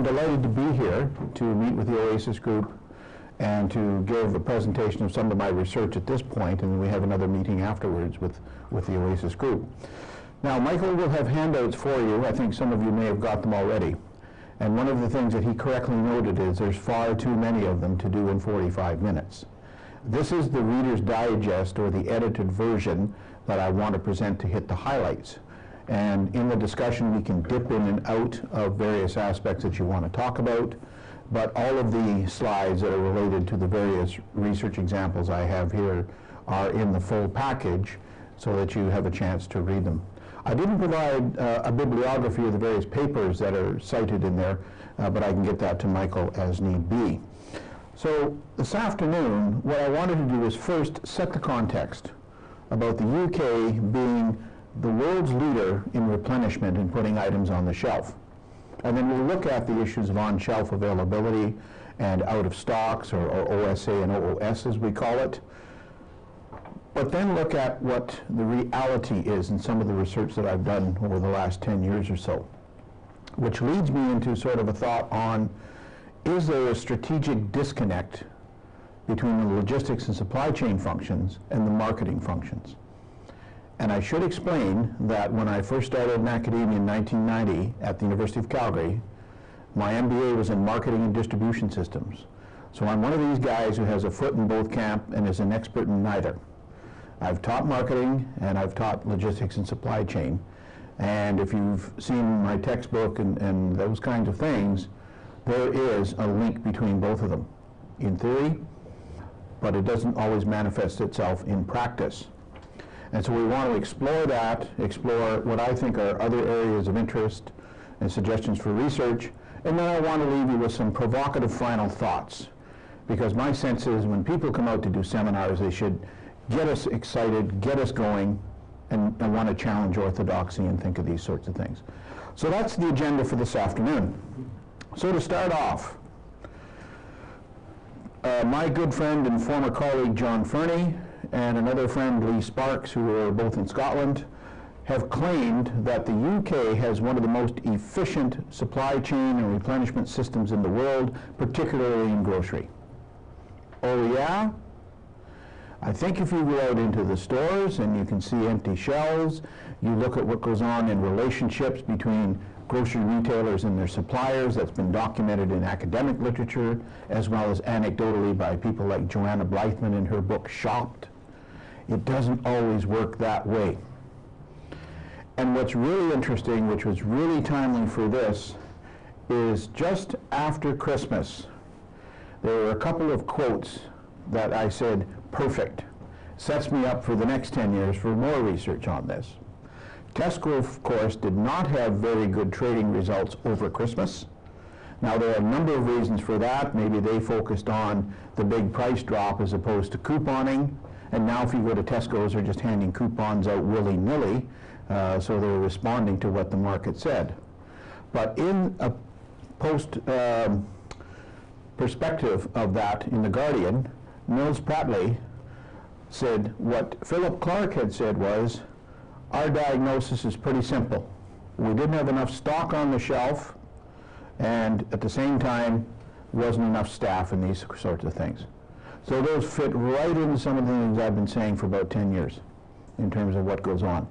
I'm delighted to be here to meet with the OASIS group and to give a presentation of some of my research at this point, and we have another meeting afterwards with the OASIS group. Now, Michael will have handouts for you. I think some of you may have got them already. And one of the things that he correctly noted is there's far too many of them to do in 45 minutes. This is the Reader's Digest, or the edited version, that I want to present to hit the highlights. And in the discussion, we can dip in and out of various aspects that you want to talk about, but all of the slides that are related to the various research examples I have here are in the full package so that you have a chance to read them. I didn't provide a bibliography of the various papers that are cited in there, but I can get that to Michael as need be. So this afternoon, what I wanted to do is first set the context about the UK being the world's leader in replenishment and putting items on the shelf. And then we'll look at the issues of on-shelf availability and out of stocks, or OSA and OOS as we call it. But then look at what the reality is in some of the research that I've done over the last 10 years or so, which leads me into sort of a thought on, is there a strategic disconnect between the logistics and supply chain functions and the marketing functions? And I should explain that when I first started in academia in 1990 at the University of Calgary, my MBA was in marketing and distribution systems. So I'm one of these guys who has a foot in both camp and is an expert in neither. I've taught marketing and I've taught logistics and supply chain. And if you've seen my textbook and those kinds of things, there is a link between both of them in theory, but it doesn't always manifest itself in practice. And so we want to explore that, explore what I think are other areas of interest and suggestions for research, and then I want to leave you with some provocative final thoughts, because my sense is when people come out to do seminars, they should get us excited, get us going, and want to challenge orthodoxy and think of these sorts of things. So that's the agenda for this afternoon. So to start off, my good friend and former colleague John Fernie and another friend Lee Sparks, who are both in Scotland, have claimed that the UK has one of the most efficient supply chain and replenishment systems in the world, particularly in grocery. Oh yeah? I think if you go out into the stores and you can see empty shelves, you look at what goes on in relationships between grocery retailers and their suppliers, that's been documented in academic literature, as well as anecdotally by people like Joanna Blythman in her book Shopped. It doesn't always work that way. And what's really interesting, which was really timely for this, is just after Christmas, there were a couple of quotes that I said, perfect. Sets me up for the next 10 years for more research on this. Tesco, of course, did not have very good trading results over Christmas. Now, there are a number of reasons for that. Maybe they focused on the big price drop as opposed to couponing. And now if you go to Tesco's, they're just handing coupons out willy-nilly, so they're responding to what the market said. But in a perspective of that in The Guardian, Nils Pratley said what Philip Clark had said was, our diagnosis is pretty simple. We didn't have enough stock on the shelf, and at the same time, wasn't enough staff and these sorts of things. So those fit right into some of the things I've been saying for about 10 years in terms of what goes on.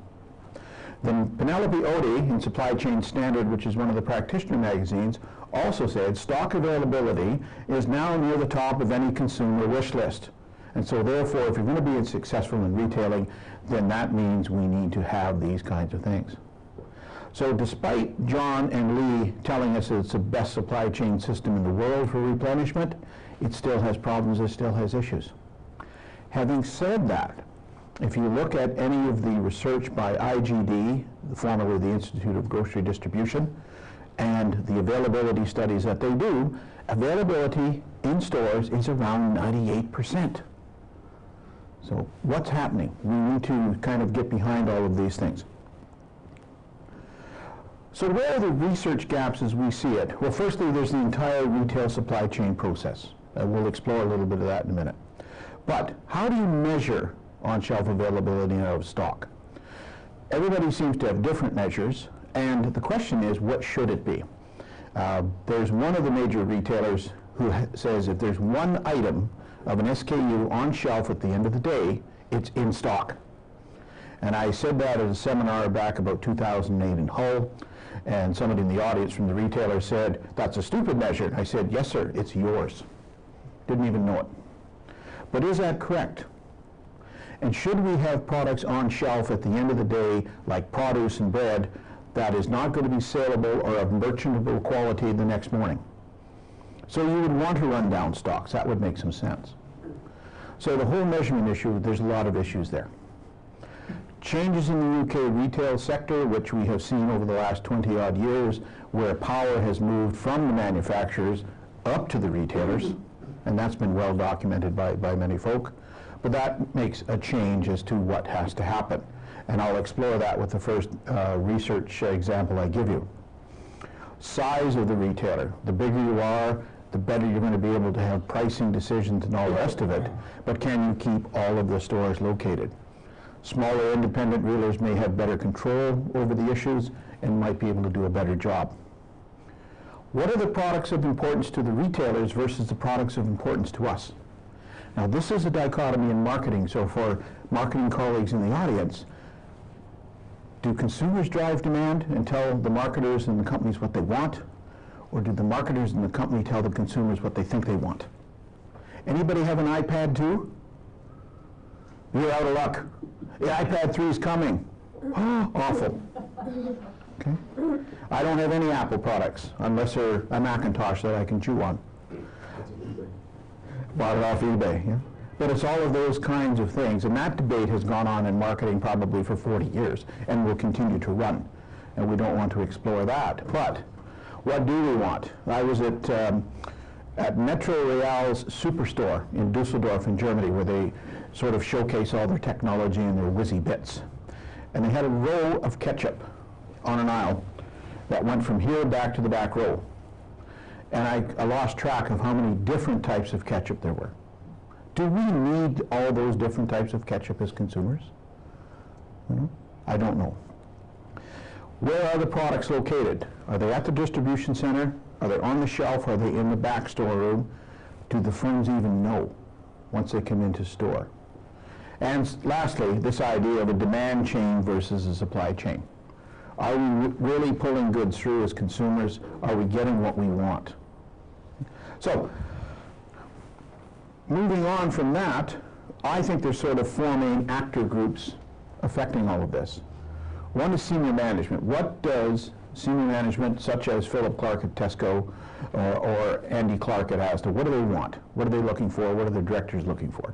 Then Penelope Odie in Supply Chain Standard, which is one of the practitioner magazines, also said stock availability is now near the top of any consumer wish list. And so therefore, if you're going to be successful in retailing, then that means we need to have these kinds of things. So despite John and Lee telling us that it's the best supply chain system in the world for replenishment, it still has problems, it still has issues. Having said that, if you look at any of the research by IGD, formerly the Institute of Grocery Distribution, and the availability studies that they do, availability in stores is around 98%. So what's happening? We need to kind of get behind all of these things. So where are the research gaps as we see it? Well, firstly, there's the entire retail supply chain process. We'll explore a little bit of that in a minute. But how do you measure on-shelf availability and out of stock? Everybody seems to have different measures, and the question is, what should it be? There's one of the major retailers who says if there's one item of an SKU on shelf at the end of the day, it's in stock. And I said that at a seminar back about 2008 in Hull, and somebody in the audience from the retailer said, that's a stupid measure. And I said, yes sir, it's yours. Didn't even know it. But is that correct? And should we have products on shelf at the end of the day, like produce and bread, that is not going to be saleable or of merchantable quality the next morning? So you would want to run down stocks. That would make some sense. So the whole measurement issue, there's a lot of issues there. Changes in the UK retail sector, which we have seen over the last 20-odd years, where power has moved from the manufacturers up to the retailers, and that's been well documented by many folk. But that makes a change as to what has to happen. And I'll explore that with the first research example I give you. Size of the retailer. The bigger you are, the better you're going to be able to have pricing decisions and all the rest of it. But can you keep all of the stores located? Smaller independent retailers may have better control over the issues and might be able to do a better job. What are the products of importance to the retailers versus the products of importance to us? Now this is a dichotomy in marketing, so for marketing colleagues in the audience, do consumers drive demand and tell the marketers and the companies what they want? Or do the marketers and the company tell the consumers what they think they want? Anybody have an iPad 2? You're out of luck. The iPad 3 is coming. Awful. Okay. I don't have any Apple products unless they're a Macintosh that I can chew on. Bought it off eBay. Yeah? But it's all of those kinds of things, and that debate has gone on in marketing probably for 40 years and will continue to run, and we don't want to explore that. But what do we want? I was at Metro Real's Superstore in Dusseldorf in Germany, where they sort of showcase all their technology and their whizzy bits. And they had a row of ketchup on an aisle that went from here back to the back row. And I lost track of how many different types of ketchup there were. Do we need all those different types of ketchup as consumers? I don't know. Where are the products located? Are they at the distribution center? Are they on the shelf? Are they in the back storeroom? Do the firms even know once they come into store? And lastly, this idea of a demand chain versus a supply chain. Are we really pulling goods through as consumers? Are we getting what we want? So, moving on from that, I think there's sort of four main actor groups affecting all of this. One is senior management. What does senior management, such as Philip Clark at Tesco or Andy Clark at Asda, what do they want? What are they looking for? What are the directors looking for?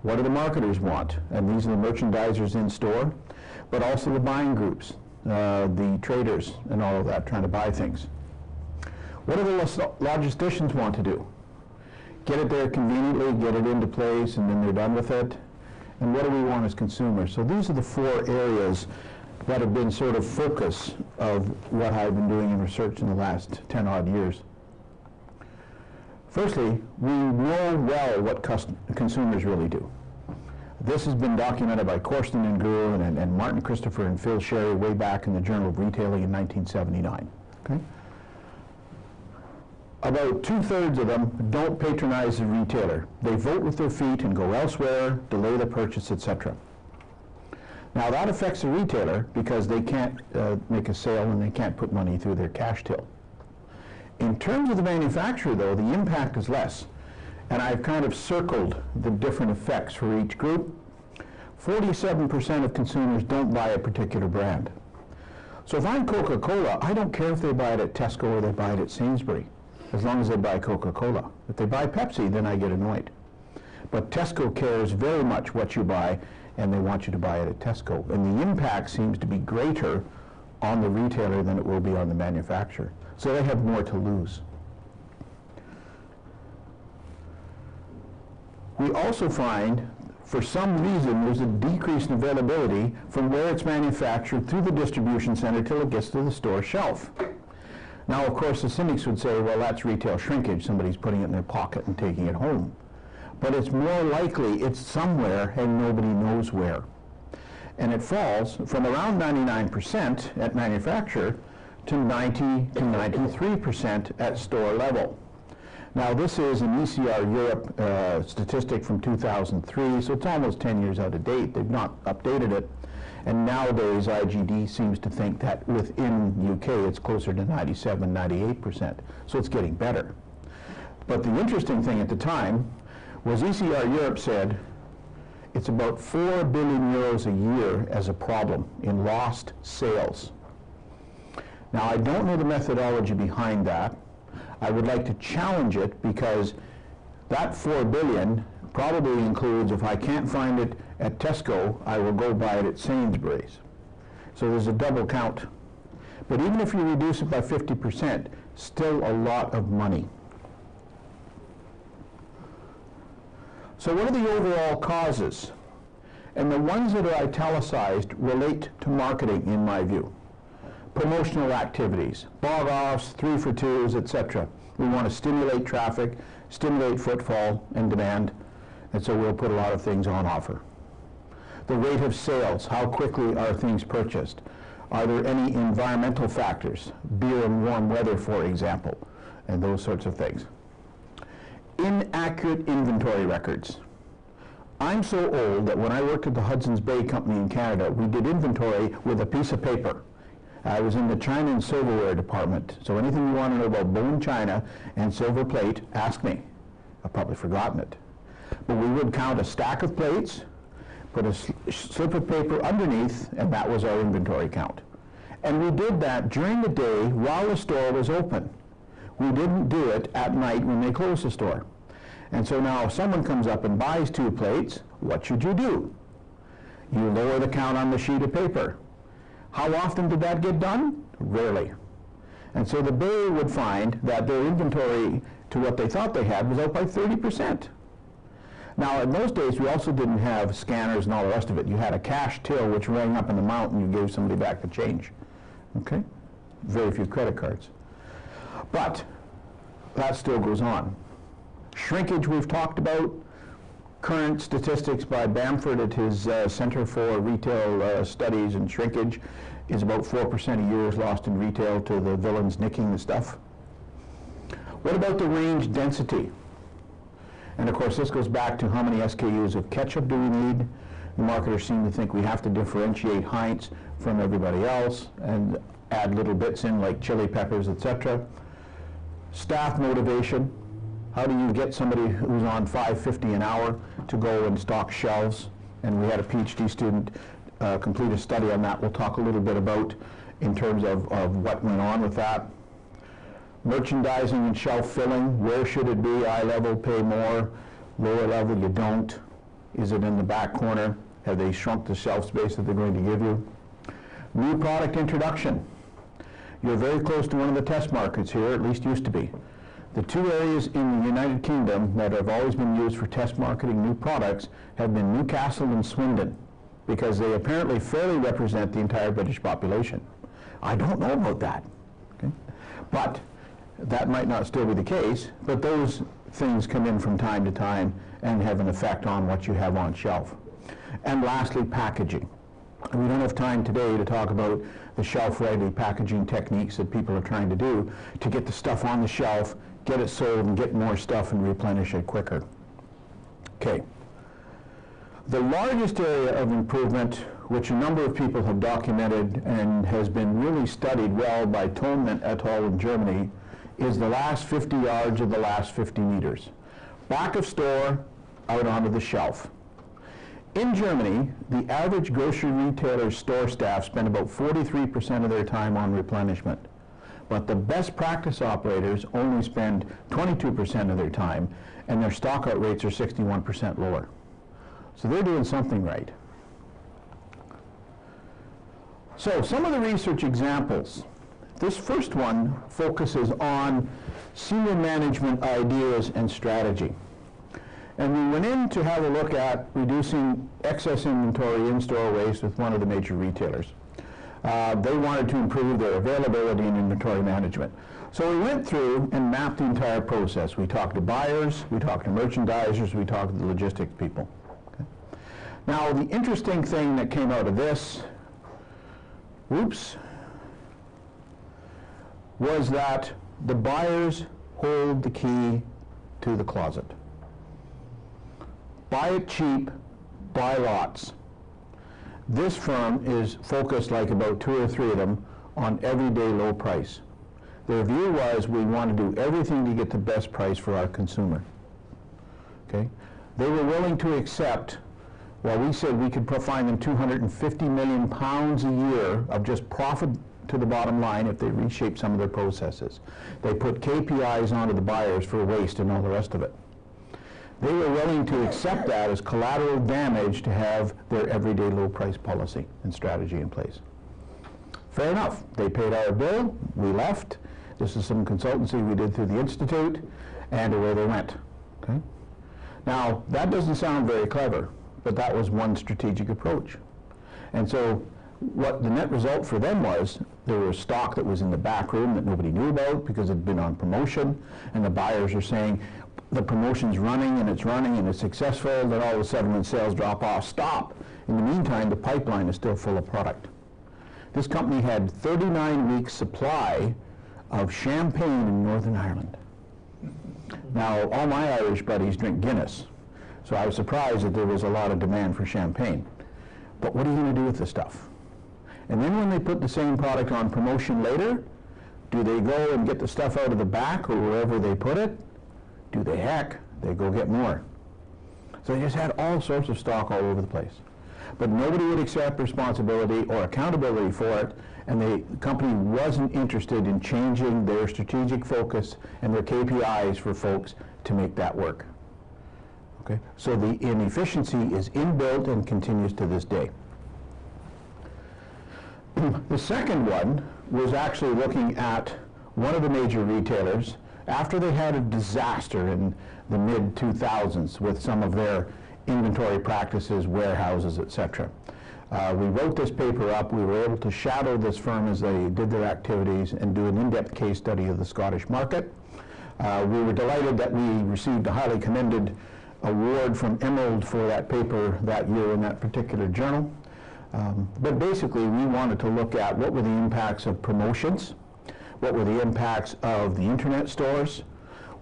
What do the marketers want? And these are the merchandisers in store, but also the buying groups, the traders and all of that, trying to buy things. What do the logisticians want to do? Get it there conveniently, get it into place, and then they're done with it. And what do we want as consumers? So these are the four areas that have been sort of focus of what I've been doing in research in the last 10-odd years. Firstly, we know well what consumers really do. This has been documented by Corsten and Grew and Martin Christopher and Phil Sherry way back in the Journal of Retailing in 1979. Okay? About 2/3 of them don't patronize the retailer. They vote with their feet and go elsewhere, delay the purchase, etc. Now that affects the retailer because they can't make a sale and they can't put money through their cash till. In terms of the manufacturer, though, the impact is less. And I've kind of circled the different effects for each group. 47% of consumers don't buy a particular brand. So if I'm Coca-Cola, I don't care if they buy it at Tesco or they buy it at Sainsbury, as long as they buy Coca-Cola. If they buy Pepsi, then I get annoyed. But Tesco cares very much what you buy, and they want you to buy it at Tesco. And the impact seems to be greater on the retailer than it will be on the manufacturer. So they have more to lose. We also find, for some reason, there's a decrease in availability from where it's manufactured through the distribution center till it gets to the store shelf. Now, of course, the cynics would say, well, that's retail shrinkage. Somebody's putting it in their pocket and taking it home. But it's more likely it's somewhere and nobody knows where. And it falls from around 99% at manufacture to 90 to 93% at store level. Now this is an ECR Europe statistic from 2003, so it's almost 10 years out of date. They've not updated it. And nowadays IGD seems to think that within UK it's closer to 97, 98%. So it's getting better. But the interesting thing at the time was ECR Europe said it's about 4 billion euros a year as a problem in lost sales. Now I don't know the methodology behind that. I would like to challenge it because that 4 billion probably includes, if I can't find it at Tesco, I will go buy it at Sainsbury's. So there's a double count. But even if you reduce it by 50%, still a lot of money. So what are the overall causes? And the ones that are italicized relate to marketing, in my view. Promotional activities, bog-offs, 3-for-2s, etc. We want to stimulate traffic, stimulate footfall and demand, and so we'll put a lot of things on offer. The rate of sales, how quickly are things purchased? Are there any environmental factors, beer and warm weather, for example, and those sorts of things. Inaccurate inventory records. I'm so old that when I worked at the Hudson's Bay Company in Canada, we did inventory with a piece of paper. I was in the China and Silverware department, so anything you want to know about bone china and silver plate, ask me. I've probably forgotten it. But we would count a stack of plates, put a slip of paper underneath, and that was our inventory count. And we did that during the day while the store was open. We didn't do it at night when they closed the store. And so now if someone comes up and buys 2 plates, what should you do? You lower the count on the sheet of paper. How often did that get done? Rarely. And so the Bay would find that their inventory to what they thought they had was out by 30%. Now in those days we also didn't have scanners and all the rest of it. You had a cash till which rang up in the mount and you gave somebody back the change. Okay? Very few credit cards. But that still goes on. Shrinkage we've talked about. Current statistics by Bamford at his Center for Retail Studies and Shrinkage is about 4% a year is lost in retail to the villains nicking the stuff. What about the range density? And of course this goes back to how many SKUs of ketchup do we need. The marketers seem to think we have to differentiate Heinz from everybody else and add little bits in like chili peppers, etc. Staff motivation. How do you get somebody who's on $5.50 an hour to go and stock shelves? And we had a PhD student complete a study on that. We'll talk a little bit about in terms of what went on with that. Merchandising and shelf filling. Where should it be? Eye level, pay more. Lower level, you don't. Is it in the back corner? Have they shrunk the shelf space that they're going to give you? New product introduction. You're very close to one of the test markets here, at least used to be. The 2 areas in the United Kingdom that have always been used for test marketing new products have been Newcastle and Swindon, because they apparently fairly represent the entire British population. I don't know about that, okay? But that might not still be the case, but those things come in from time to time and have an effect on what you have on shelf. And lastly, packaging. We don't have time today to talk about the shelf-ready packaging techniques that people are trying to do to get the stuff on the shelf, get it sold, and get more stuff and replenish it quicker. Okay. The largest area of improvement, which a number of people have documented and has been really studied well by Tonman et al. In Germany, is the last 50 yards of the last 50 meters. Back of store, out onto the shelf. In Germany, the average grocery retailer's store staff spend about 43% of their time on replenishment. But the best practice operators only spend 22% of their time, and their stockout rates are 61% lower. So they're doing something right. So some of the research examples. This first one focuses on senior management ideas and strategy. And we went in to have a look at reducing excess inventory in-store waste with one of the major retailers. They wanted to improve their availability and inventory management. So we went through and mapped the entire process. We talked to buyers, we talked to merchandisers, we talked to the logistics people. Okay. Now the interesting thing that came out of this, whoops, was that the buyers hold the key to the closet. Buy it cheap, buy lots. This firm is focused, like about 2 or 3 of them, on everyday low price. Their view was, we want to do everything to get the best price for our consumer. Okay? They were willing to accept, well, we said we could find them 250 million pounds a year of just profit to the bottom line if they reshape some of their processes. They put KPIs onto the buyers for waste and all the rest of it. They were willing to accept that as collateral damage to have their everyday low price policy and strategy in place. Fair enough. They paid our bill, we left. This is some consultancy we did through the Institute, and away they went. Okay? Now, that doesn't sound very clever, but that was one strategic approach. And so what the net result for them was, there was stock that was in the back room that nobody knew about because it had been on promotion, and the buyers are saying, the promotion's running and it's successful, then all of a sudden when sales drop off, stop. In the meantime, the pipeline is still full of product. This company had 39 weeks supply of champagne in Northern Ireland. Now, all my Irish buddies drink Guinness, so I was surprised that there was a lot of demand for champagne. But what are you going to do with the stuff? And then when they put the same product on promotion later, do they go and get the stuff out of the back or wherever they put it? Do they heck, they go get more. So they just had all sorts of stock all over the place. But nobody would accept responsibility or accountability for it, and the company wasn't interested in changing their strategic focus and their KPIs for folks to make that work. Okay? So the inefficiency is inbuilt and continues to this day. The second one was actually looking at one of the major retailers after they had a disaster in the mid-2000s with some of their inventory practices, warehouses, etc. We wrote this paper up. We were able to shadow this firm as they did their activities and do an in-depth case study of the Scottish market. We were delighted that we received a highly commended award from Emerald for that paper that year in that particular journal. But basically, we wanted to look at what were the impacts of promotions, what were the impacts of the internet stores,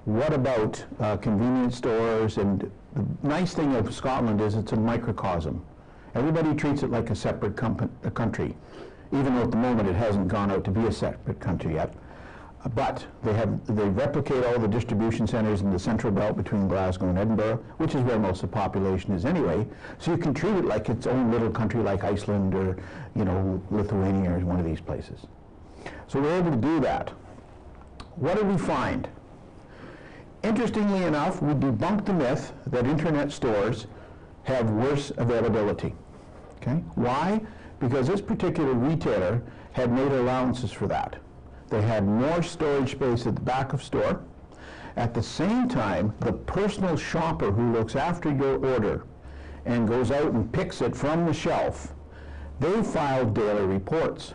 what about convenience stores, and the nice thing of Scotland is it's a microcosm. Everybody treats it like a separate country, even though at the moment it hasn't gone out to be a separate country yet. But they replicate all the distribution centers in the central belt between Glasgow and Edinburgh, which is where most of the population is anyway. So you can treat it like its own little country like Iceland or, you know, Lithuania or one of these places. So we're able to do that. What did we find? Interestingly enough, we debunked the myth that internet stores have worse availability. Okay? Why? Because this particular retailer had made allowances for that. They had more storage space at the back of store. At the same time, the personal shopper who looks after your order and goes out and picks it from the shelf, they filed daily reports.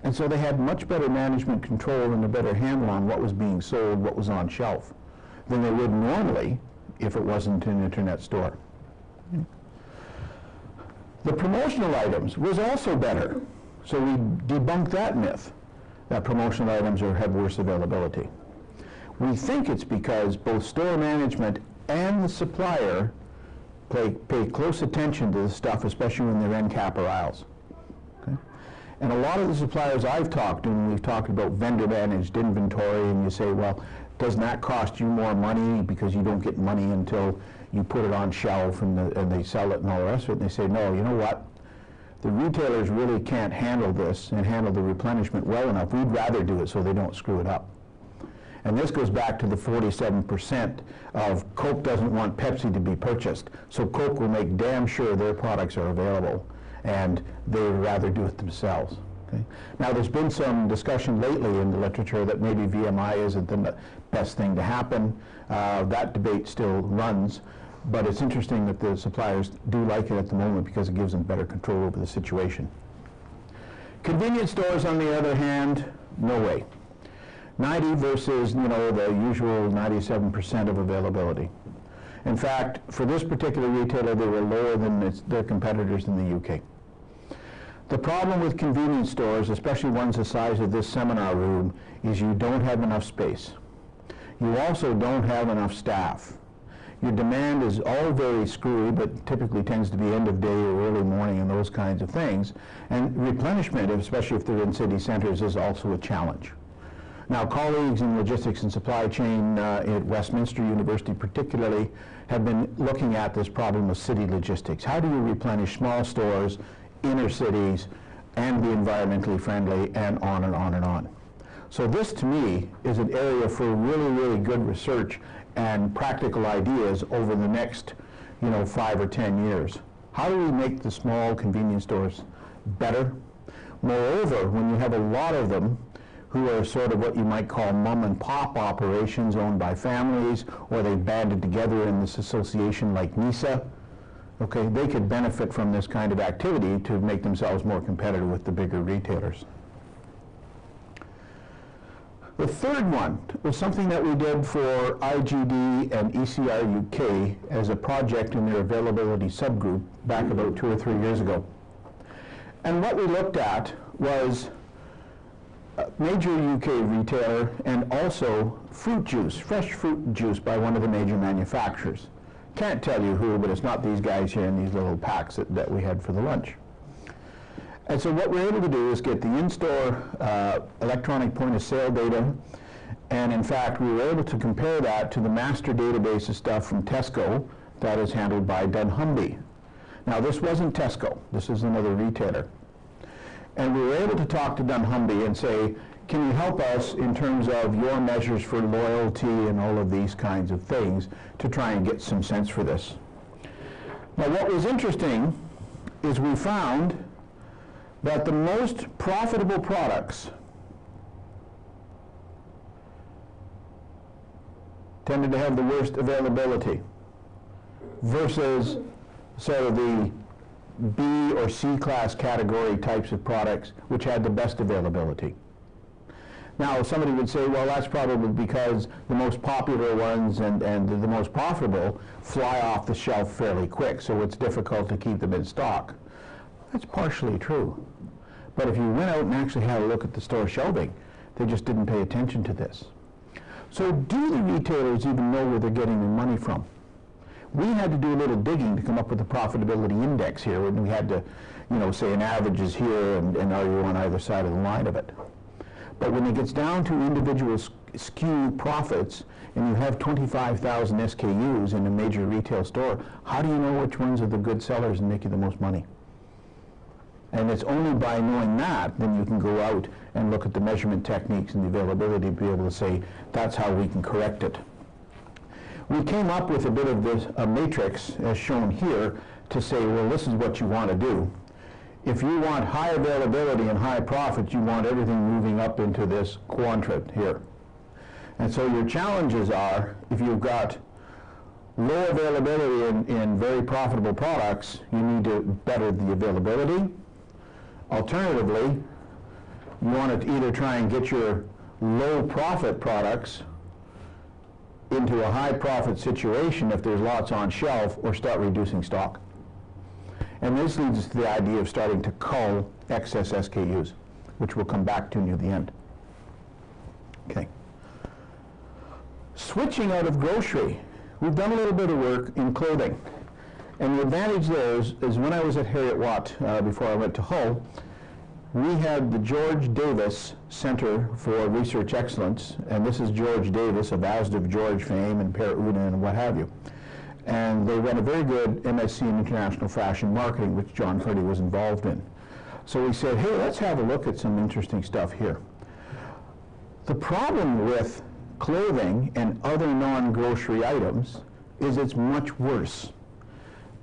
And so they had much better management control and a better handle on what was being sold, what was on shelf, than they would normally if it wasn't an internet store. The promotional items was also better. So we debunked that myth, that promotional items have worse availability. We think it's because both store management and the supplier pay close attention to the stuff, especially when they're end cap or aisles. Okay? And a lot of the suppliers I've talked to, and we've talked about vendor managed inventory, and you say, well, doesn't that cost you more money because you don't get money until you put it on shelf and they sell it and all the rest of it? And they say, no, you know what? The retailers really can't handle this and handle the replenishment well enough. We'd rather do it so they don't screw it up. And this goes back to the 47% of Coke doesn't want Pepsi to be purchased, so Coke will make damn sure their products are available, and they'd rather do it themselves. Okay? Now, there's been some discussion lately in the literature that maybe VMI isn't the best thing to happen. That debate still runs. But it's interesting that the suppliers do like it at the moment because it gives them better control over the situation. Convenience stores, on the other hand, no way. 90 versus, you know, the usual 97% of availability. In fact, for this particular retailer, they were lower than their competitors in the UK. The problem with convenience stores, especially ones the size of this seminar room, is you don't have enough space. You also don't have enough staff. Your demand is all very screwy, but typically tends to be end of day or early morning and those kinds of things. And replenishment, especially if they're in city centers, is also a challenge. Now, colleagues in logistics and supply chain at Westminster University particularly have been looking at this problem of city logistics. How do you replenish small stores, inner cities, and be environmentally friendly, and on and on and on. So this, to me, is an area for really, really good research and practical ideas over the next, 5 or 10 years. How do we make the small convenience stores better? Moreover, when you have a lot of them who are sort of what you might call mom and pop operations owned by families, or they banded together in this association like NISA, okay, they could benefit from this kind of activity to make themselves more competitive with the bigger retailers. The third one was something that we did for IGD and ECR UK as a project in their availability subgroup back about 2 or 3 years ago. And what we looked at was a major UK retailer and also fruit juice, fresh fruit juice by one of the major manufacturers. Can't tell you who, but it's not these guys here in these little packs that we had for the lunch. And so what we're able to do is get the in-store electronic point-of-sale data, and in fact, we were able to compare that to the master database of stuff from Tesco that is handled by dunnhumby. Now, this wasn't Tesco. This is another retailer. And we were able to talk to dunnhumby and say, can you help us in terms of your measures for loyalty and all of these kinds of things to try and get some sense for this? Now, what was interesting is we found that the most profitable products tended to have the worst availability versus sort of the B or C class category types of products which had the best availability. Now, somebody would say, well, that's probably because the most popular ones and the most profitable fly off the shelf fairly quick, so it's difficult to keep them in stock. That's partially true. But if you went out and actually had a look at the store shelving, they just didn't pay attention to this. So do the retailers even know where they're getting their money from? We had to do a little digging to come up with a profitability index here, and we had to, say an average is here and are you on either side of the line of it. But when it gets down to individual SKU profits, and you have 25,000 SKUs in a major retail store, how do you know which ones are the good sellers and make you the most money? And it's only by knowing that then you can go out and look at the measurement techniques and the availability to be able to say, that's how we can correct it. We came up with a bit of this, a matrix, as shown here, to say, well, this is what you want to do. If you want high availability and high profits, you want everything moving up into this quadrant here. And so your challenges are, if you've got low availability in very profitable products, you need to better the availability. Alternatively, you want to either try and get your low profit products into a high profit situation if there's lots on shelf, or start reducing stock. And this leads us to the idea of starting to cull excess SKUs, which we'll come back to near the end. Okay. Switching out of grocery, we've done a little bit of work in clothing. And the advantage there is when I was at Heriot-Watt before I went to Hull, we had the George Davis Center for Research Excellence, and this is George Davis of Asda George fame and Per Una and what have you. And they run a very good MSc in International Fashion Marketing, which John Purdy was involved in. So we said, hey, let's have a look at some interesting stuff here. The problem with clothing and other non-grocery items is it's much worse.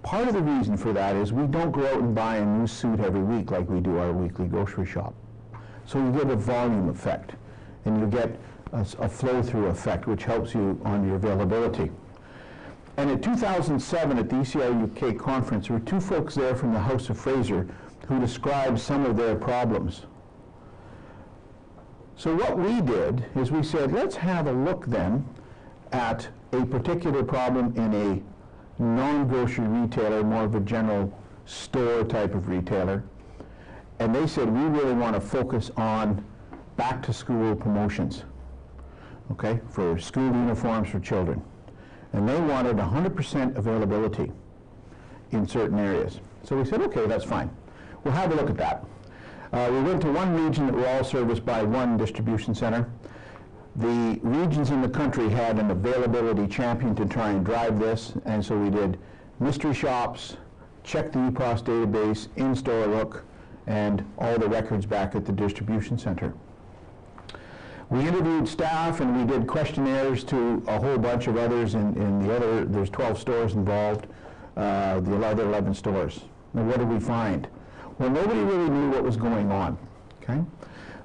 Part of the reason for that is we don't go out and buy a new suit every week like we do our weekly grocery shop. So you get a volume effect, and you get a flow-through effect, which helps you on your availability. And in 2007 at the ECR UK conference, there were two folks there from the House of Fraser who described some of their problems. So what we did is we said, let's have a look then at a particular problem in a non-grocery retailer, more of a general store type of retailer, and they said, we really want to focus on back-to-school promotions, okay, for school uniforms for children. And they wanted 100% availability in certain areas. So we said, okay, that's fine. We'll have a look at that. We went to one region that were all serviced by one distribution center. The regions in the country had an availability champion to try and drive this, and so we did mystery shops, checked the UPOS database, in-store look, and all the records back at the distribution center. We interviewed staff and we did questionnaires to a whole bunch of others in the other, there's 12 stores involved, the other 11 stores. Now what did we find? Well, nobody really knew what was going on, okay?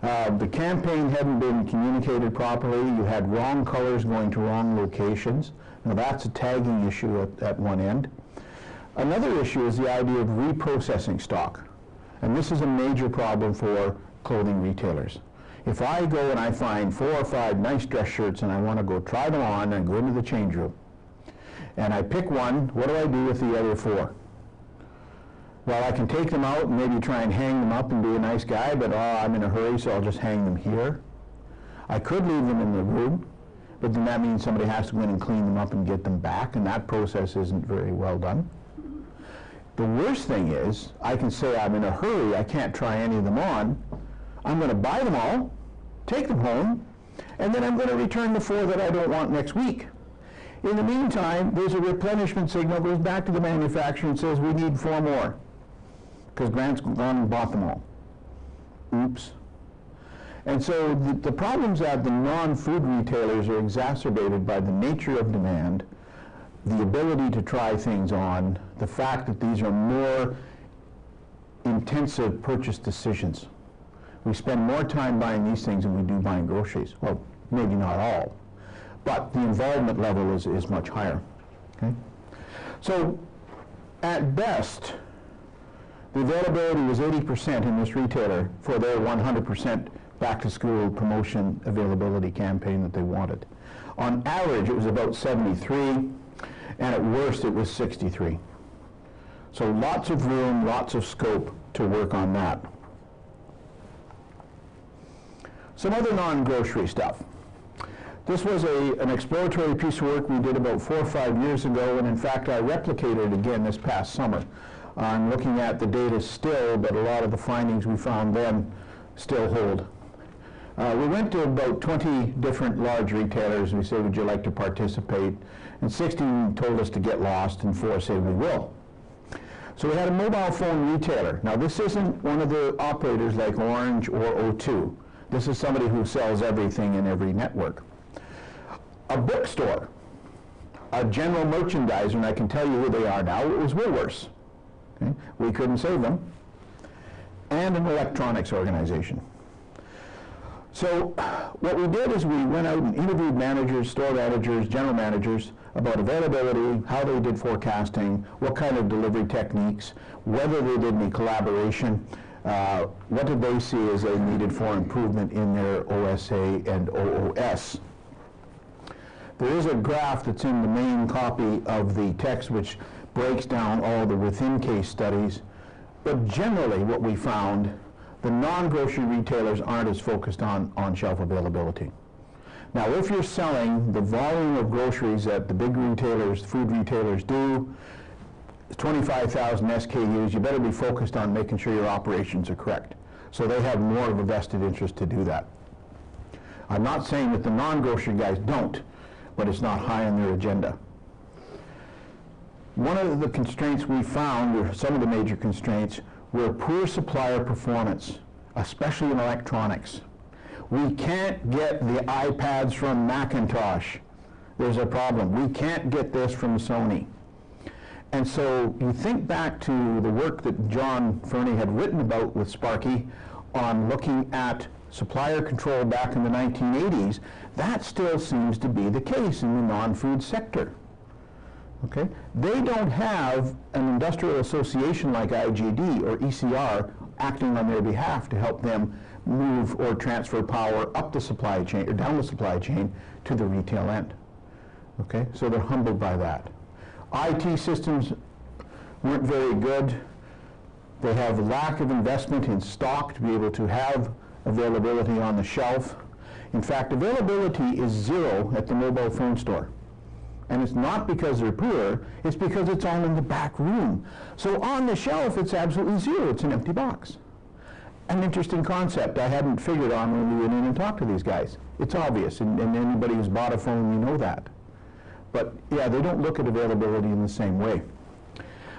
The campaign hadn't been communicated properly. You had wrong colors going to wrong locations. Now that's a tagging issue at one end. Another issue is the idea of reprocessing stock. And this is a major problem for clothing retailers. If I go and I find 4 or 5 nice dress shirts and I want to go try them on and go into the change room, and I pick one, what do I do with the other 4? Well, I can take them out and maybe try and hang them up and be a nice guy, but I'm in a hurry, so I'll just hang them here. I could leave them in the room, but then that means somebody has to go in and clean them up and get them back, and that process isn't very well done. The worst thing is, I can say I'm in a hurry, I can't try any of them on. I'm going to buy them all, take them home, and then I'm going to return the 4 that I don't want next week. In the meantime, there's a replenishment signal that goes back to the manufacturer and says we need 4 more, because Grant's gone and bought them all. Oops. And so the problems at the non-food retailers are exacerbated by the nature of demand, the ability to try things on, the fact that these are more intensive purchase decisions. We spend more time buying these things than we do buying groceries. Well, maybe not all, but the involvement level is much higher. Okay? So, at best, the availability was 80% in this retailer for their 100% back-to-school promotion availability campaign that they wanted. On average, it was about 73, and at worst, it was 63. So lots of room, lots of scope to work on that. Some other non-grocery stuff. This was an exploratory piece of work we did about 4 or 5 years ago, and in fact I replicated it again this past summer. I'm looking at the data still, but a lot of the findings we found then still hold. We went to about 20 different large retailers. We said, would you like to participate? And 16 told us to get lost, and 4 said we will. So we had a mobile phone retailer. Now this isn't one of the operators like Orange or O2. This is somebody who sells everything in every network. A bookstore, a general merchandiser, and I can tell you who they are now, it was Woolworths. Okay? We couldn't save them. And an electronics organization. So what we did is we went out and interviewed managers, store managers, general managers about availability, how they did forecasting, what kind of delivery techniques, whether they did any collaboration, what did they see as they needed for improvement in their OSA and OOS. There is a graph that's in the main copy of the text which breaks down all the within case studies, but generally what we found, the non-grocery retailers aren't as focused on on-shelf availability. Now if you're selling the volume of groceries that the big retailers, food retailers do, 25,000 SKUs, you better be focused on making sure your operations are correct. So they have more of a vested interest to do that. I'm not saying that the non-grocery guys don't, but it's not high on their agenda. One of the constraints we found, or some of the major constraints, were poor supplier performance, especially in electronics. We can't get the iPads from Macintosh. There's a problem. We can't get this from Sony. And so you think back to the work that John Fernie had written about with Sparky on looking at supplier control back in the 1980s, that still seems to be the case in the non-food sector. Okay? They don't have an industrial association like IGD or ECR acting on their behalf to help them move or transfer power up the supply chain or down the supply chain to the retail end. Okay? So they're humbled by that. IT systems weren't very good. They have a lack of investment in stock to be able to have availability on the shelf. In fact, availability is zero at the mobile phone store. And it's not because they're poor, it's because it's all in the back room. So on the shelf, it's absolutely zero. It's an empty box. An interesting concept I hadn't figured on when we went in and talked to these guys. It's obvious, and anybody who's bought a phone, you know that. But yeah, they don't look at availability in the same way.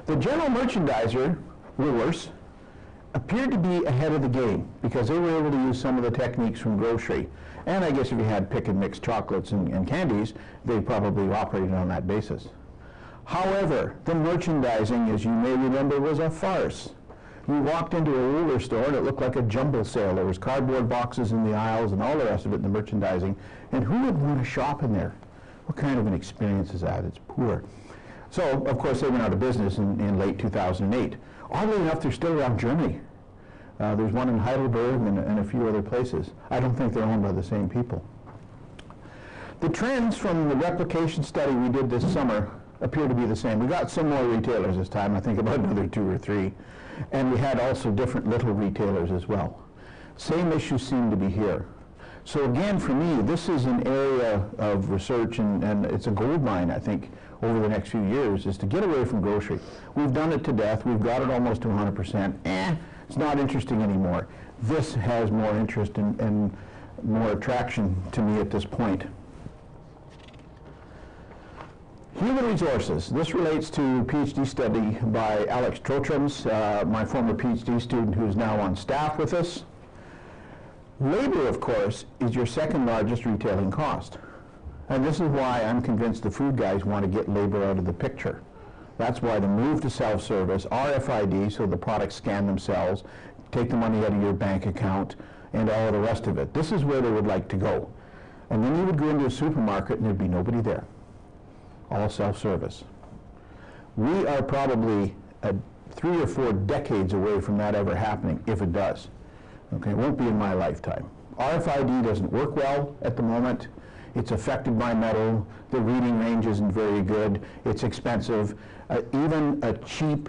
The general merchandiser, Woolworths, appeared to be ahead of the game because they were able to use some of the techniques from grocery. And I guess if you had pick and mix chocolates and candies, they probably operated on that basis. However, the merchandising, as you may remember, was a farce. You walked into a Woolworths store and it looked like a jumble sale. There was cardboard boxes in the aisles and all the rest of it in the merchandising. And who would want to shop in there? What kind of an experience is that? It's poor. So, of course, they went out of business in late 2008. Oddly enough, they're still around Germany. There's one in Heidelberg and a few other places. I don't think they're owned by the same people. The trends from the replication study we did this summer appear to be the same. We got some more retailers this time, I think about another 2 or 3. And we had also different little retailers as well. Same issues seem to be here. So again, for me, this is an area of research, and it's a gold mine, I think, over the next few years, is to get away from grocery. We've done it to death. We've got it almost to 100%. It's not interesting anymore. This has more interest and more attraction to me at this point. Human resources. This relates to a PhD study by Alex Trotrums, my former PhD student who is now on staff with us. Labor, of course, is your second largest retailing cost. And this is why I'm convinced the food guys want to get labor out of the picture. That's why the move to self-service, RFID, so the products scan themselves, take the money out of your bank account, and all the rest of it. This is where they would like to go. And then you would go into a supermarket and there'd be nobody there. All self-service. We are probably 3 or 4 decades away from that ever happening, if it does. Okay, it won't be in my lifetime. RFID doesn't work well at the moment. It's affected by metal. The reading range isn't very good. It's expensive. Even a cheap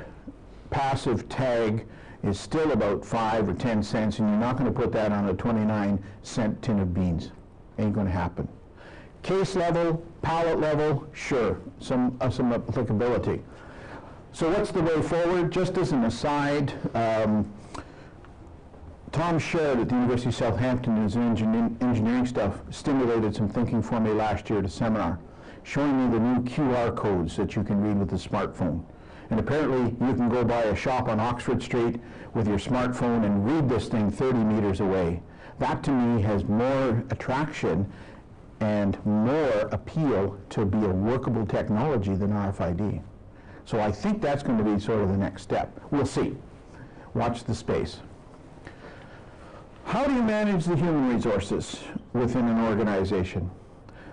passive tag is still about 5 or 10 cents, and you're not going to put that on a 29-cent tin of beans. Ain't going to happen. Case level, pallet level, sure, some applicability. So what's the way forward? Just as an aside, Tom Sherrod at the University of Southampton in his engineering stuff stimulated some thinking for me last year at a seminar, showing me the new QR codes that you can read with a smartphone. And apparently you can go by a shop on Oxford Street with your smartphone and read this thing 30 meters away. That to me has more attraction and more appeal to be a workable technology than RFID. So I think that's going to be sort of the next step. We'll see. Watch the space. How do you manage the human resources within an organization?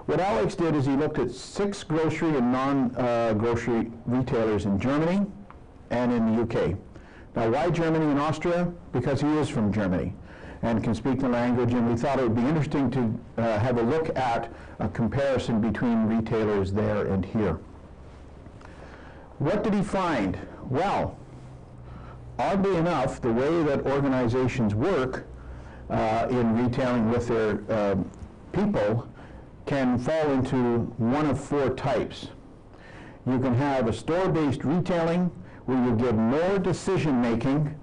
What Alex did is he looked at 6 grocery and non-grocery retailers in Germany and in the UK. Now, why Germany and Austria? Because he is from Germany and can speak the language, and we thought it would be interesting to have a look at a comparison between retailers there and here. What did he find? Well, oddly enough, the way that organizations work in retailing with their people can fall into one of 4 types. You can have a store-based retailing where you give more decision-making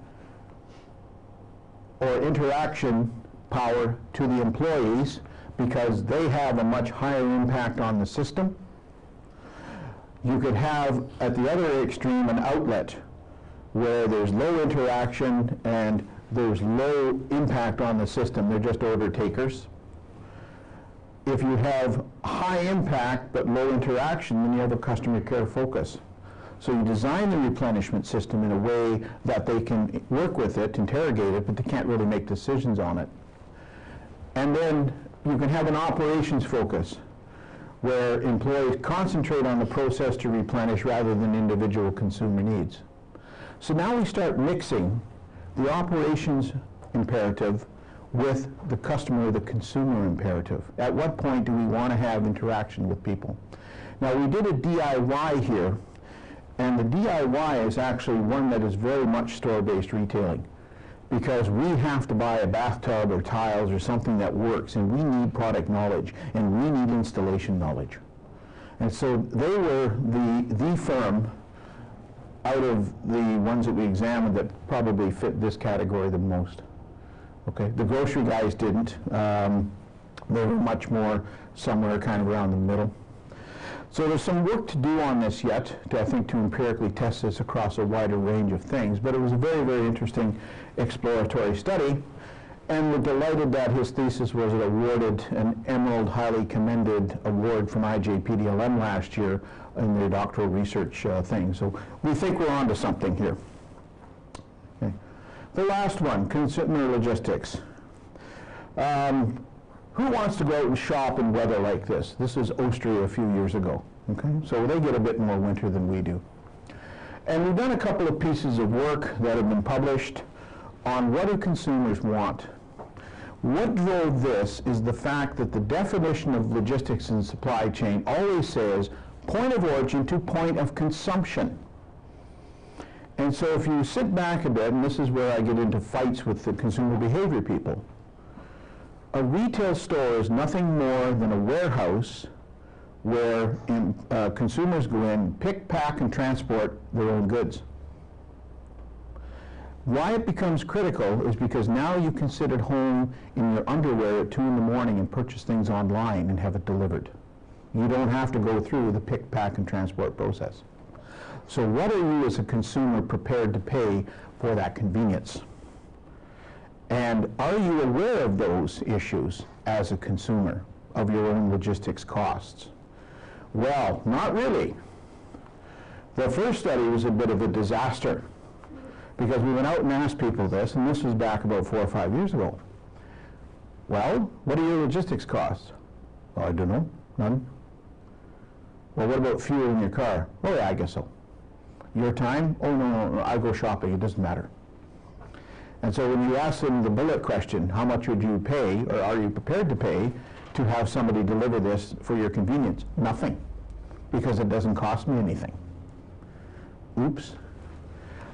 or interaction power to the employees because they have a much higher impact on the system. You could have, at the other extreme, an outlet where there's low interaction and there's low impact on the system. They're just order takers. If you have high impact but low interaction, then you have a customer care focus. So you design the replenishment system in a way that they can work with it, interrogate it, but they can't really make decisions on it. And then you can have an operations focus where employees concentrate on the process to replenish rather than individual consumer needs. So now we start mixing the operations imperative with the customer or the consumer imperative. At what point do we want to have interaction with people? Now we did a DIY here, And the DIY is actually one that is very much store-based retailing, because we have to buy a bathtub or tiles or something that works, and we need product knowledge, and we need installation knowledge. And so they were the firm out of the ones that we examined that probably fit this category the most. Okay, the grocery guys didn't. They were much more somewhere kind of around the middle. So there's some work to do on this yet, I think, to empirically test this across a wider range of things. But it was a very, very interesting exploratory study. And we're delighted that his thesis was awarded an Emerald Highly Commended Award from IJPDLM last year in their doctoral research thing. So we think we're onto something here. Okay. The last one, consumer logistics. Who wants to go out and shop in weather like this? This is Austria a few years ago. Okay, so they get a bit more winter than we do. And we've done a couple of pieces of work that have been published on what do consumers want. What drove this is the fact that the definition of logistics and supply chain always says point of origin to point of consumption. And so if you sit back a bit, and this is where I get into fights with the consumer behavior people, a retail store is nothing more than a warehouse where consumers go in, pick, pack, and transport their own goods. Why it becomes critical is because now you can sit at home in your underwear at 2 in the morning and purchase things online and have it delivered. You don't have to go through the pick, pack, and transport process. So what are you as a consumer prepared to pay for that convenience? And are you aware of those issues as a consumer, of your own logistics costs? Well, not really. The first study was a bit of a disaster, because we went out and asked people this, and this was back about 4 or 5 years ago. Well, what are your logistics costs? Well, I don't know, none. Well, what about fuel in your car? Oh yeah, I guess so. Your time? Oh no, I go shopping, it doesn't matter. And so when you ask them the bullet question, how much would you pay, or are you prepared to pay, to have somebody deliver this for your convenience? Nothing, because it doesn't cost me anything. Oops.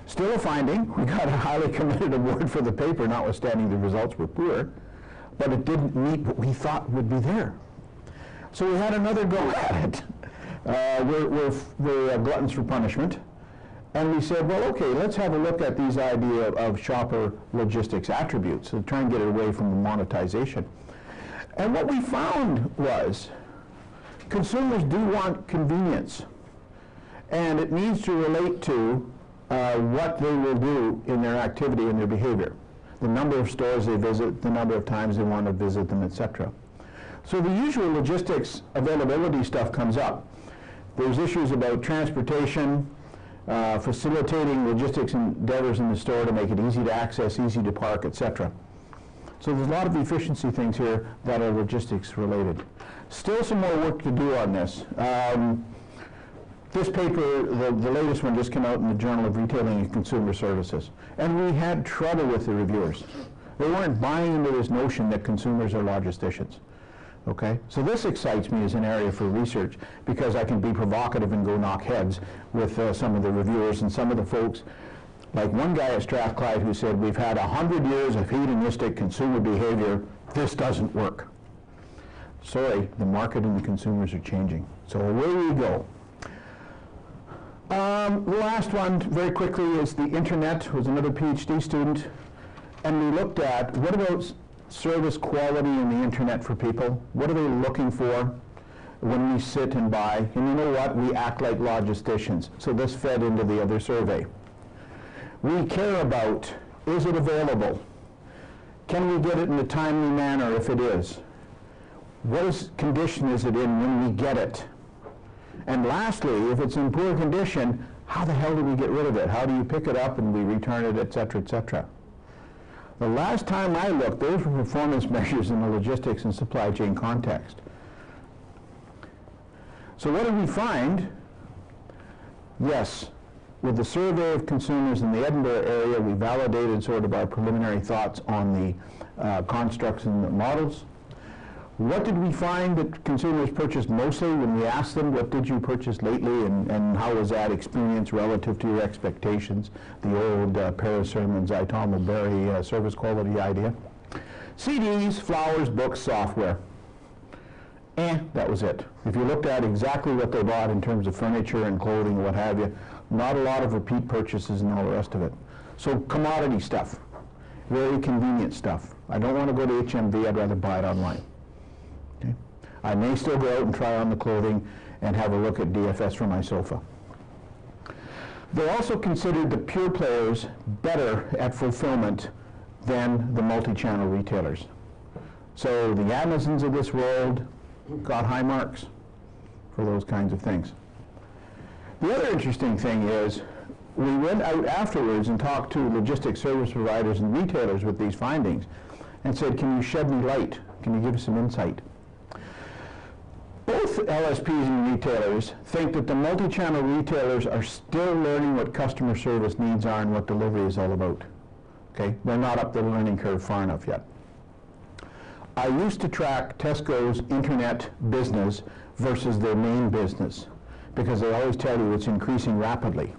Still a finding. We got a highly commended award for the paper, notwithstanding the results were poor, but it didn't meet what we thought would be there. So we had another go at it. We're gluttons for punishment. And we said, well, okay, let's have a look at these idea of shopper logistics attributes to try and get it away from the monetization. And what we found was consumers do want convenience, and it needs to relate to what they will do in their activity and their behavior, the number of stores they visit, the number of times they want to visit them, etc. So the usual logistics availability stuff comes up. There's issues about transportation, facilitating logistics endeavors in the store to make it easy to access, easy to park, etc. So there's a lot of efficiency things here that are logistics related. Still some more work to do on this. This paper, the latest one, just came out in the Journal of Retailing and Consumer Services. And we had trouble with the reviewers. They weren't buying into this notion that consumers are logisticians. Okay, so this excites me as an area for research, because I can be provocative and go knock heads with some of the reviewers and some of the folks, like one guy at Strathclyde who said, we've had 100 years of hedonistic consumer behavior, this doesn't work. Sorry, the market and the consumers are changing. So away we go. The last one, very quickly, is the internet. Was another PhD student, and we looked at what about service quality in the internet for people. What are they looking for when we sit and buy? And you know what? We act like logisticians. So this fed into the other survey. We care about, is it available? Can we get it in a timely manner if it is? What condition is it in when we get it? And lastly, if it's in poor condition, how the hell do we get rid of it? How do you pick it up and we return it, et cetera, et cetera? The last time I looked, those were performance measures in the logistics and supply chain context. So what did we find? Yes, with the survey of consumers in the Edinburgh area, we validated sort of our preliminary thoughts on the constructs and the models. What did we find that consumers purchased mostly when we asked them, what did you purchase lately, and how was that experience relative to your expectations? The old pair of sermons, I Tom O'Berry service quality idea. CDs, flowers, books, software. That was it. If you looked at exactly what they bought in terms of furniture and clothing and what have you, not a lot of repeat purchases and all the rest of it. So commodity stuff, very convenient stuff. I don't want to go to HMV, I'd rather buy it online. Okay? I may still go out and try on the clothing and have a look at DFS for my sofa. They also considered the pure players better at fulfillment than the multi-channel retailers. So the Amazons of this world got high marks for those kinds of things. The other interesting thing is we went out afterwards and talked to logistics service providers and retailers with these findings and said, can you shed me light? Can you give us some insight? Both LSPs and retailers think that the multi-channel retailers are still learning what customer service needs are and what delivery is all about. Okay? They're not up the learning curve far enough yet. I used to track Tesco's internet business versus their main business because they always tell you it's increasing rapidly.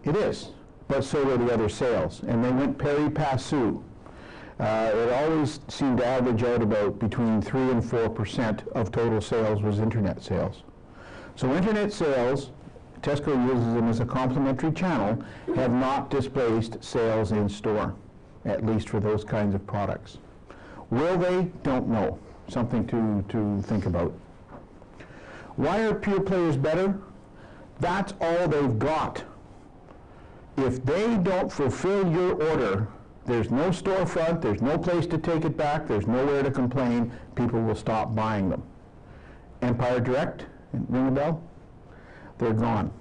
It is, but so are the other sales, and they went pari passu. It always seemed to average out about between 3 and 4% of total sales was internet sales. So internet sales, Tesco uses them as a complementary channel, have not displaced sales in store, at least for those kinds of products. Will they? Don't know. Something to think about. Why are pure players better? That's all they've got. If they don't fulfill your order, there's no storefront, there's no place to take it back, there's nowhere to complain, people will stop buying them. Empire Direct, ring a bell? They're gone.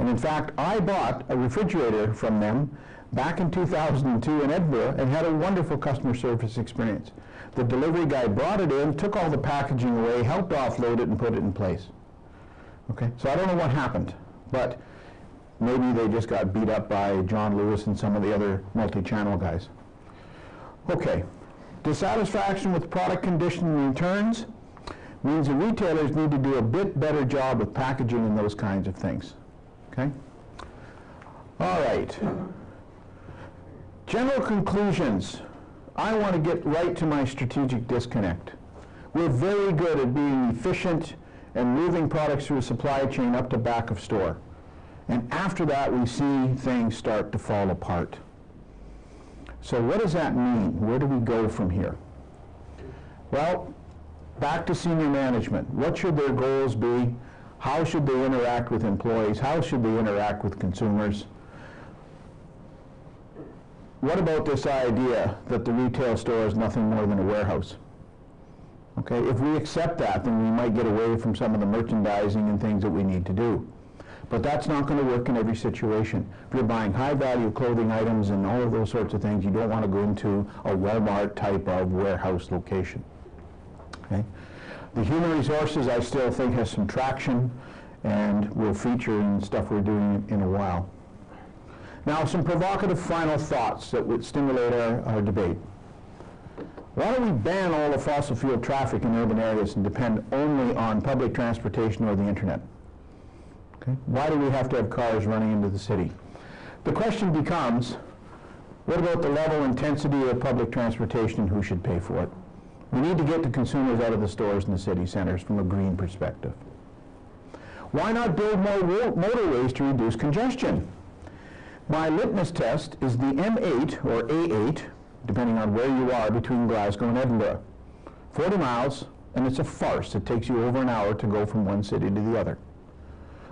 And in fact, I bought a refrigerator from them back in 2002 in Edinburgh and had a wonderful customer service experience. The delivery guy brought it in, took all the packaging away, helped offload it and put it in place. Okay, so I don't know what happened, but maybe they just got beat up by John Lewis and some of the other multi-channel guys. Okay, dissatisfaction with product condition and returns means the retailers need to do a bit better job with packaging and those kinds of things. Okay? All right. General conclusions. I want to get right to my strategic disconnect. We're very good at being efficient and moving products through a supply chain up to back of store. And after that, we see things start to fall apart. So what does that mean? Where do we go from here? Well, back to senior management. What should their goals be? How should they interact with employees? How should they interact with consumers? What about this idea that the retail store is nothing more than a warehouse? Okay, if we accept that, then we might get away from some of the merchandising and things that we need to do. But that's not going to work in every situation. If you're buying high-value clothing items and all of those sorts of things, you don't want to go into a Walmart type of warehouse location. Okay? The human resources, I still think, has some traction and will feature in stuff we're doing in a while. Now, some provocative final thoughts that would stimulate our debate. Why don't we ban all the fossil fuel traffic in urban areas and depend only on public transportation or the internet? Okay. Why do we have to have cars running into the city? The question becomes, what about the level and intensity of public transportation and who should pay for it? We need to get the consumers out of the stores and the city centers from a green perspective. Why not build more motorways to reduce congestion? My litmus test is the M8 or A8, depending on where you are between Glasgow and Edinburgh. 40 miles, and it's a farce. It takes you over an hour to go from one city to the other.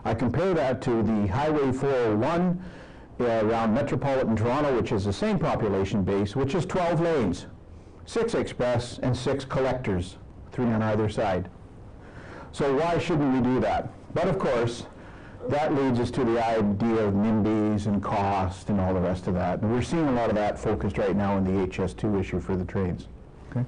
I compare that to the Highway 401 around metropolitan Toronto, which is the same population base, which is 12 lanes, 6 express and 6 collectors, 3 on either side. So why shouldn't we do that? But of course, that leads us to the idea of NIMBYs and cost and all the rest of that. And we're seeing a lot of that focused right now in the HS2 issue for the trains. Okay?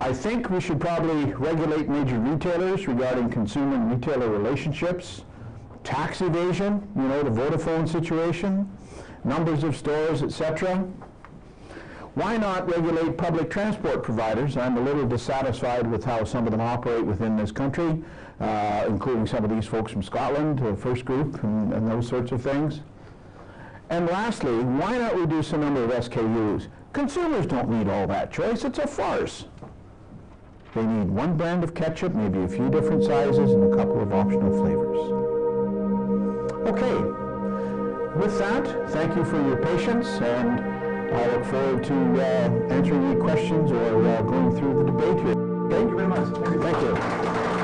I think we should probably regulate major retailers regarding consumer and retailer relationships, tax evasion, you know, the Vodafone situation, numbers of stores, etc. Why not regulate public transport providers? I'm a little dissatisfied with how some of them operate within this country, including some of these folks from Scotland, the first group, and those sorts of things. And lastly, why not reduce the number of SKUs? Consumers don't need all that choice. It's a farce. They need one brand of ketchup, maybe a few different sizes, and a couple of optional flavors. Okay. With that, thank you for your patience, and I look forward to answering any questions or going through the debate here. Okay? Thank you very much. Thank you.